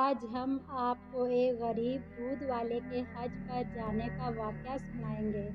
آج ہم آپ کو ایک غریب دودھ والے کے حج پر جانے کا واقعہ سنائیں گے۔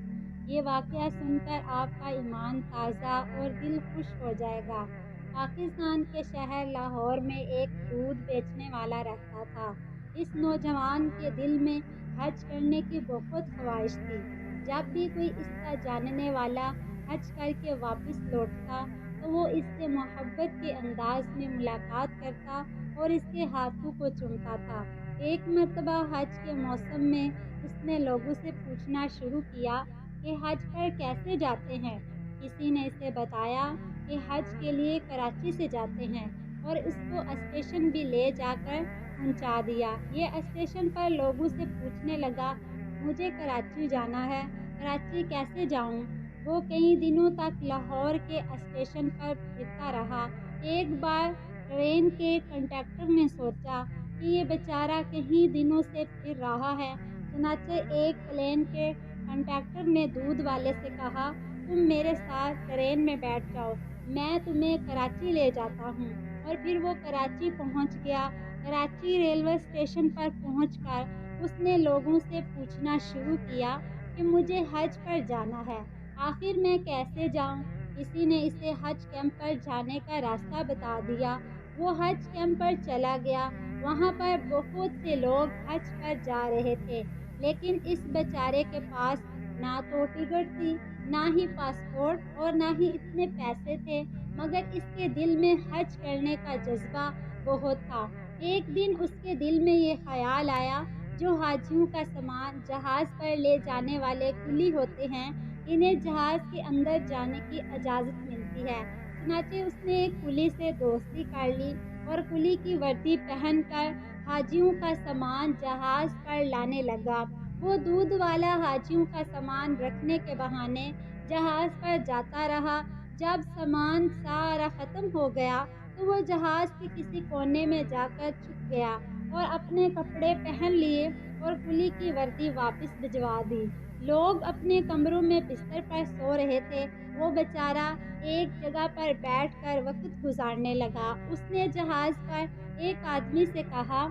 یہ واقعہ سن کر آپ کا ایمان تازہ اور دل خوش ہو جائے گا۔ پاکستان کے شہر لاہور میں ایک دودھ بیچنے والا رہتا تھا۔ اس نوجوان کے دل میں حج کرنے کی بہت خواہش تھی۔ جب بھی کوئی اس کا جاننے والا حج کر کے واپس لوٹتا تو وہ اس سے محبت کے انداز میں ملاقات کرتا اور اس کے ہاتھوں کو چومتا تھا۔ ایک مرتبہ حج کے موسم میں اس نے لوگوں سے پوچھنا شروع کیا کہ حج پر کیسے جاتے ہیں۔ کسی نے اسے بتایا کہ حج کے لیے کراچی سے جاتے ہیں اور اس کو اسٹیشن بھی لے جا کر پہنچا دیا۔ یہ اسٹیشن پر لوگوں سے پوچھنے لگا، مجھے کراچی جانا ہے، کراچی کیسے جاؤں؟ وہ کئی دنوں تک لاہور کے اسٹیشن پر پھرتا رہا۔ ایک بار ٹرین کے کنڈکٹر نے سوچا کہ یہ بیچارہ کئی دنوں سے پھر رہا ہے، چنانچہ ایک پلین کے کنڈکٹر نے دودھ والے سے کہا، تم میرے ساتھ ٹرین میں بیٹھ جاؤ، میں تمہیں کراچی لے جاتا ہوں۔ اور پھر وہ کراچی پہنچ گیا۔ کراچی ریلوے اسٹیشن پر پہنچ کر اس نے لوگوں سے پوچھنا شروع کیا کہ مجھے حج پر جانا ہے، آخر میں کیسے جاؤں؟ کسی نے اسے حج کیمپ پر جانے کا راستہ بتا دیا۔ وہ حج کیمپ پر چلا گیا۔ وہاں پر بہت سے لوگ حج پر جا رہے تھے، لیکن اس بیچارے کے پاس نہ تو ٹکٹ تھی، نہ ہی پاسپورٹ اور نہ ہی اتنے پیسے تھے، مگر اس کے دل میں حج کرنے کا جذبہ بہت تھا۔ ایک دن اس کے دل میں یہ خیال آیا، جو حاجیوں کا سامان جہاز پر لے جانے والے کلی ہوتے ہیں، انہیں جہاز کے اندر جانے کی اجازت ملتی ہے۔ چنانچہ اس نے ایک کلی سے دوستی کر لی اور کلی کی وردی پہن کر حاجیوں کا سامان جہاز پر لانے لگا۔ وہ دودھ والا حاجیوں کا سامان رکھنے کے بہانے جہاز پر جاتا رہا۔ جب سامان سارا ختم ہو گیا تو وہ جہاز کے کسی کونے میں جا کر چھپ گیا اور اپنے کپڑے پہن لیے اور کلی کی وردی واپس بھجوا دی۔ لوگ اپنے کمروں میں بستر پر سو رہے تھے، وہ بیچارہ ایک جگہ پر بیٹھ کر وقت گزارنے لگا۔ اس نے جہاز پر ایک آدمی سے کہا،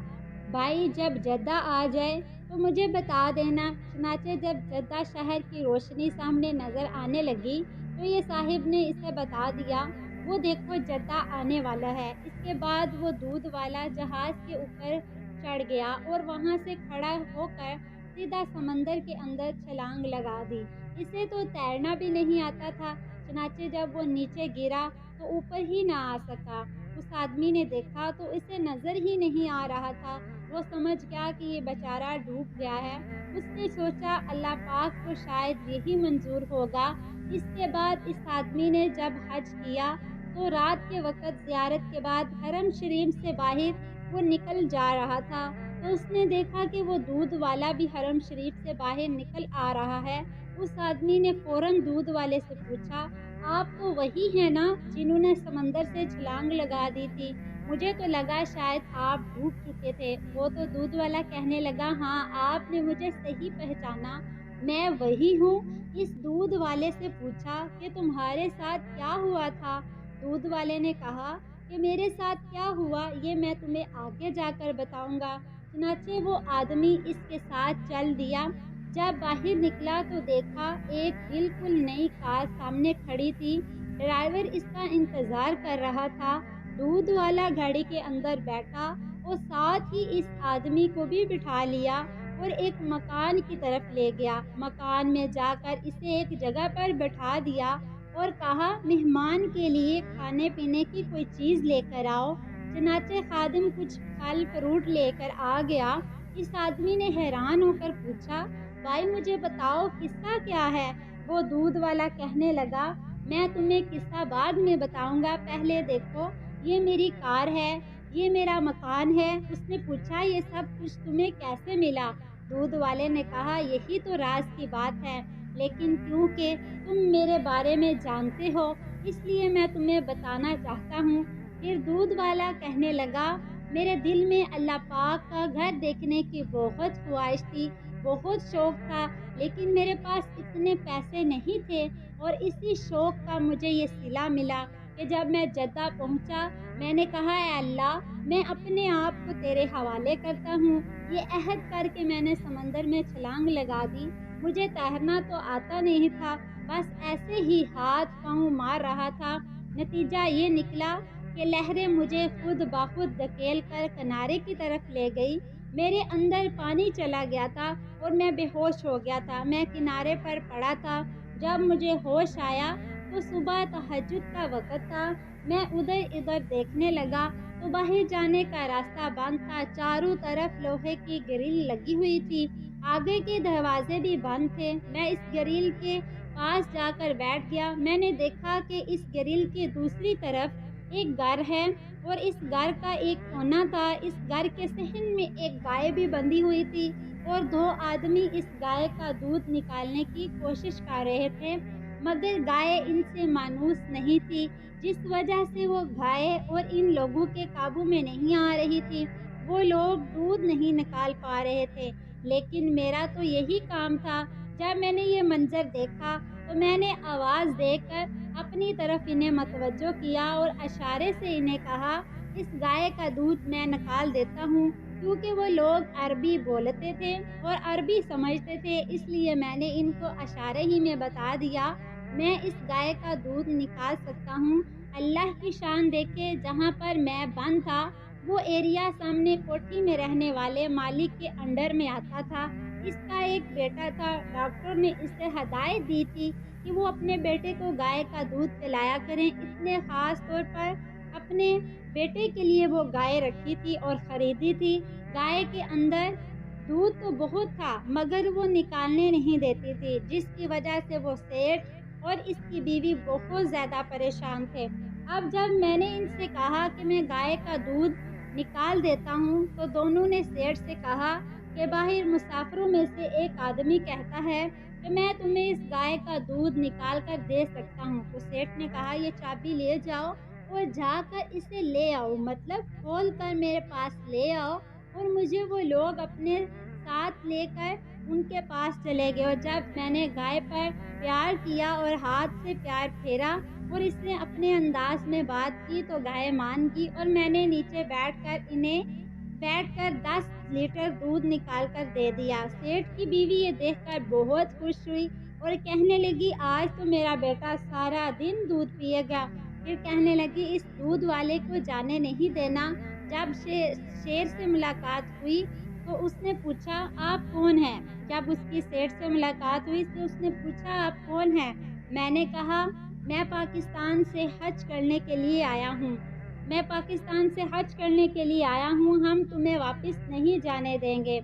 بھائی جب جدہ آ جائے تو مجھے بتا دینا۔ چنانچہ جب جدہ شہر کی روشنی سامنے نظر آنے لگی تو یہ صاحب نے اسے بتا دیا، وہ دیکھو جدہ آنے والا ہے۔ اس کے بعد وہ دودھ والا جہاز کے اوپر چڑھ گیا اور وہاں سے کھڑا ہو کر سیدھا سمندر کے اندر چھلانگ لگا دی۔ اسے تو تیرنا بھی نہیں آتا تھا، چنانچہ جب وہ نیچے گرا تو اوپر ہی نہ آ سکا۔ اس آدمی نے دیکھا تو اسے نظر ہی نہیں آ رہا تھا۔ وہ سمجھ گیا کہ یہ بیچارہ ڈوب گیا ہے۔ اس نے سوچا اللہ پاک کو شاید یہی منظور ہوگا۔ اس کے بعد اس آدمی نے جب حج کیا تو رات کے وقت زیارت کے بعد حرم شریف سے باہر وہ نکل جا رہا تھا تو اس نے دیکھا کہ وہ دودھ والا بھی حرم شریف سے باہر نکل آ رہا ہے۔ اس آدمی نے فوراً دودھ والے سے پوچھا، آپ تو وہی ہیں نا جنہوں نے سمندر سے چھلانگ لگا دی تھی؟ مجھے تو لگا شاید آپ ڈوب چکے تھے۔ وہ تو دودھ والا کہنے لگا، ہاں آپ نے مجھے صحیح پہچانا، میں وہی ہوں۔ اس دودھ والے سے پوچھا کہ تمہارے ساتھ کیا ہوا تھا؟ دودھ والے نے کہا کہ میرے ساتھ کیا ہوا یہ میں تمہیں آگے جا کر بتاؤں گا۔ چنانچہ وہ آدمی اس کے ساتھ چل دیا۔ جب باہر نکلا تو دیکھا ایک بالکل نئی کار سامنے کھڑی تھی۔ ڈرائیور اس کا انتظار کر رہا تھا۔ دودھ والا گاڑی کے اندر بیٹھا اور ساتھ ہی اس آدمی کو بھی بٹھا لیا اور ایک مکان کی طرف لے گیا۔ مکان میں جا کر اسے ایک جگہ پر بٹھا دیا اور کہا، مہمان کے لیے کھانے پینے کی کوئی چیز لے کر آؤ۔ چنانچہ خادم کچھ پھل فروٹ لے کر آ گیا۔ اس آدمی نے حیران ہو کر پوچھا، بھائی مجھے بتاؤ قصہ کیا ہے؟ وہ دودھ والا کہنے لگا، میں تمہیں قصہ بعد میں بتاؤں گا، پہلے دیکھو یہ میری کار ہے، یہ میرا مکان ہے۔ اس نے پوچھا، یہ سب کچھ تمہیں کیسے ملا؟ دودھ والے نے کہا، یہی تو راز کی بات ہے، لیکن کیونکہ تم میرے بارے میں جانتے ہو اس لیے میں تمہیں بتانا چاہتا ہوں۔ پھر دودھ والا کہنے لگا، میرے دل میں اللہ پاک کا گھر دیکھنے کی بہت خواہش تھی، بہت شوق تھا، لیکن میرے پاس اتنے پیسے نہیں تھے اور اسی شوق کا مجھے یہ صلہ ملا کہ کہ جب میں جدہ پہنچا میں نے کہا اے اللہ میں اپنے آپ کو تیرے حوالے کرتا ہوں۔ یہ عہد کر کے میں نے سمندر میں چھلانگ لگا دی۔ مجھے تیرنا تو آتا نہیں تھا، بس ایسے ہی ہاتھ پاؤں مار رہا تھا۔ نتیجہ یہ نکلا کہ لہریں مجھے خود بخود دھکیل کر کنارے کی طرف لے گئی۔ میرے اندر پانی چلا گیا تھا اور میں بے ہوش ہو گیا تھا۔ میں کنارے پر پڑا تھا۔ جب مجھے ہوش آیا تو صبح تہجد کا وقت تھا۔ میں ادھر ادھر دیکھنے لگا تو باہر جانے کا راستہ بند تھا۔ چاروں طرف لوہے کی گرل لگی ہوئی تھی، آگے کے دروازے بھی بند تھے۔ میں اس گرل کے پاس جا کر بیٹھ گیا۔ میں نے دیکھا کہ اس گرل کی دوسری طرف ایک گھر ہے اور اس گھر کا ایک کونا تھا۔ اس گھر کے صحن میں ایک گائے بھی بندھی ہوئی تھی اور 2 آدمی اس گائے کا دودھ نکالنے کی کوشش کر رہے تھے، مگر گائے ان سے مانوس نہیں تھی، جس وجہ سے وہ گائے اور ان لوگوں کے قابو میں نہیں آ رہی تھی۔ وہ لوگ دودھ نہیں نکال پا رہے تھے، لیکن میرا تو یہی کام تھا۔ جب میں نے یہ منظر دیکھا تو میں نے آواز دے کر اپنی طرف انہیں متوجہ کیا اور اشارے سے انہیں کہا اس گائے کا دودھ میں نکال دیتا ہوں، کیونکہ وہ لوگ عربی بولتے تھے اور عربی سمجھتے تھے، اس لیے میں نے ان کو اشارے ہی میں بتا دیا میں اس گائے کا دودھ نکال سکتا ہوں۔ اللہ کی شان دیکھے، جہاں پر میں بند تھا وہ ایریا سامنے کوٹھی میں رہنے والے مالک کے انڈر میں آتا تھا۔ اس کا ایک بیٹا تھا۔ ڈاکٹر نے اسے ہدایت دی تھی کہ وہ اپنے بیٹے کو گائے کا دودھ پلایا کریں، اتنے خاص طور پر اپنے بیٹے کے لیے وہ گائے رکھی تھی اور خریدی تھی۔ گائے کے اندر دودھ تو بہت تھا مگر وہ نکالنے نہیں دیتی تھی، جس کی وجہ سے وہ سیٹھ اور اس کی بیوی بہت زیادہ پریشان تھے۔ اب جب میں نے ان سے کہا کہ میں گائے کا دودھ نکال دیتا ہوں تو دونوں نے سیٹھ سے کہا کہ باہر مسافروں میں سے ایک آدمی کہتا ہے کہ میں تمہیں اس گائے کا دودھ نکال کر دے سکتا ہوں۔ تو سیٹھ نے کہا یہ چابی لے جاؤ اور جا کر اسے لے آؤ، مطلب کھول کر میرے پاس لے آؤ۔ اور مجھے وہ لوگ اپنے ساتھ لے کر ان کے پاس چلے گئے، اور جب میں نے گائے پر پیار کیا اور ہاتھ سے پیار پھیرا اور اس نے اپنے انداز میں بات کی تو گائے مان گئی، اور میں نے نیچے بیٹھ کر 10 لیٹر دودھ نکال کر دے دیا۔ سیٹھ کی بیوی یہ دیکھ کر بہت خوش ہوئی اور کہنے لگی آج تو میرا بیٹا سارا دن دودھ پیے گا۔ پھر کہنے لگی اس دودھ والے کو جانے نہیں دینا۔ جب شیر سے ملاقات ہوئی تو اس نے پوچھا آپ کون ہیں؟ جب اس کی سیٹھ سے ملاقات ہوئی تو اس نے پوچھا آپ کون ہیں؟ میں نے کہا میں پاکستان سے حج کرنے کے لیے آیا ہوں۔ ہم تمہیں واپس نہیں جانے دیں گے،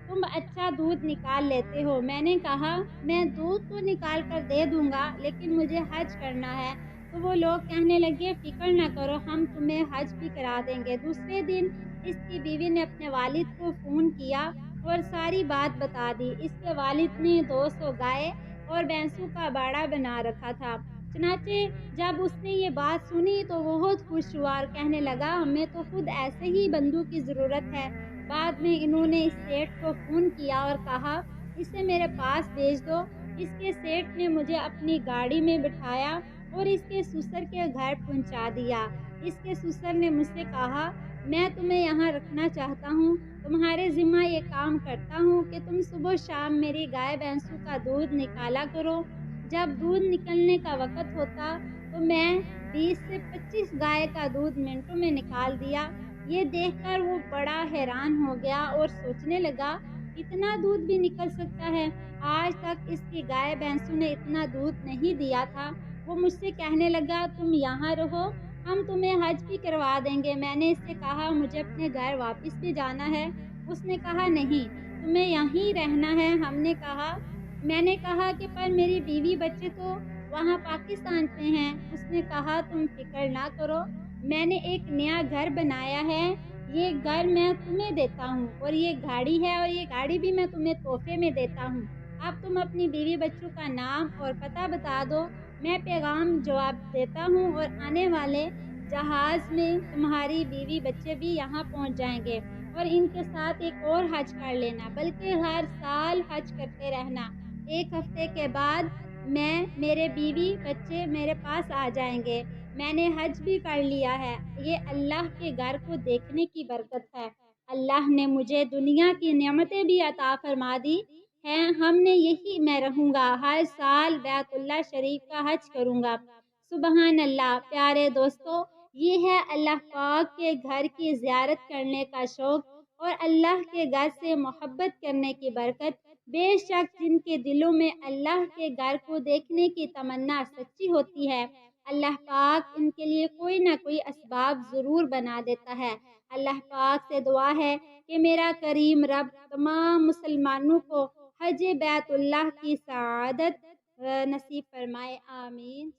تم اچھا دودھ نکال لیتے ہو۔ میں نے کہا میں دودھ تو نکال کر دے دوں گا لیکن مجھے حج کرنا ہے۔ تو وہ لوگ کہنے لگے فکر نہ کرو، ہم تمہیں حج بھی کرا دیں گے۔ دوسرے دن اس کی بیوی نے اپنے والد کو فون کیا اور ساری بات بتا دی۔ اس کے والد نے 200 گائے اور بھینسوں کا باڑہ بنا رکھا تھا۔ چنانچہ جب اس نے یہ بات سنی تو بہت خوش ہوا اور کہنے لگا ہمیں تو خود ایسے ہی بندوں کی ضرورت ہے۔ بعد میں انہوں نے اس سیٹھ کو فون کیا اور کہا اسے میرے پاس بھیج دو۔ اس کے سیٹھ نے مجھے اپنی گاڑی میں بٹھایا اور اس کے سسر کے گھر پہنچا دیا۔ اس کے سسر نے مجھ سے کہا میں تمہیں یہاں رکھنا چاہتا ہوں، تمہارے ذمہ یہ کام کرتا ہوں کہ تم صبح شام میری گائے بھینسوں کا دودھ نکالا کرو۔ جب دودھ نکلنے کا وقت ہوتا تو میں 20 سے 25 گائے کا دودھ منٹوں میں نکال دیا۔ یہ دیکھ کر وہ بڑا حیران ہو گیا اور سوچنے لگا اتنا دودھ بھی نکل سکتا ہے، آج تک اس کی گائے بھینسوں نے اتنا دودھ نہیں دیا تھا۔ وہ مجھ سے کہنے لگا تم یہاں رہو، ہم تمہیں حج بھی کروا دیں گے۔ میں نے اس سے کہا مجھے اپنے گھر واپس بھی جانا ہے۔ اس نے کہا نہیں، تمہیں یہیں رہنا ہے۔ میں نے کہا کہ پر میری بیوی بچے تو وہاں پاکستان میں ہیں۔ اس نے کہا تم فکر نہ کرو، میں نے ایک نیا گھر بنایا ہے، یہ گھر میں تمہیں دیتا ہوں، اور یہ گاڑی ہے اور یہ گاڑی بھی میں تمہیں تحفے میں دیتا ہوں۔ اب تم اپنی بیوی بچوں کا نام اور پتہ بتا دو، میں پیغام جواب دیتا ہوں اور آنے والے جہاز میں تمہاری بیوی بچے بھی یہاں پہنچ جائیں گے، اور ان کے ساتھ ایک اور حج کر لینا، بلکہ ہر سال حج کرتے رہنا۔ 1 ہفتے کے بعد میرے بیوی بچے میرے پاس آ جائیں گے۔ میں نے حج بھی کر لیا ہے، یہ اللہ کے گھر کو دیکھنے کی برکت ہے۔ اللہ نے مجھے دنیا کی نعمتیں بھی عطا فرما دی ہیں، میں رہوں گا، ہر سال بیت اللہ شریف کا حج کروں گا۔ سبحان اللہ۔ پیارے دوستو، یہ ہے اللہ پاک کے گھر کی زیارت کرنے کا شوق اور اللہ کے گھر سے محبت کرنے کی برکت۔ بے شک جن کے دلوں میں اللہ کے گھر کو دیکھنے کی تمنا سچی ہوتی ہے، اللہ پاک ان کے لیے کوئی نہ کوئی اسباب ضرور بنا دیتا ہے۔ اللہ پاک سے دعا ہے کہ میرا کریم رب تمام مسلمانوں کو حج بیت اللہ کی سعادت نصیب فرمائے، آمین۔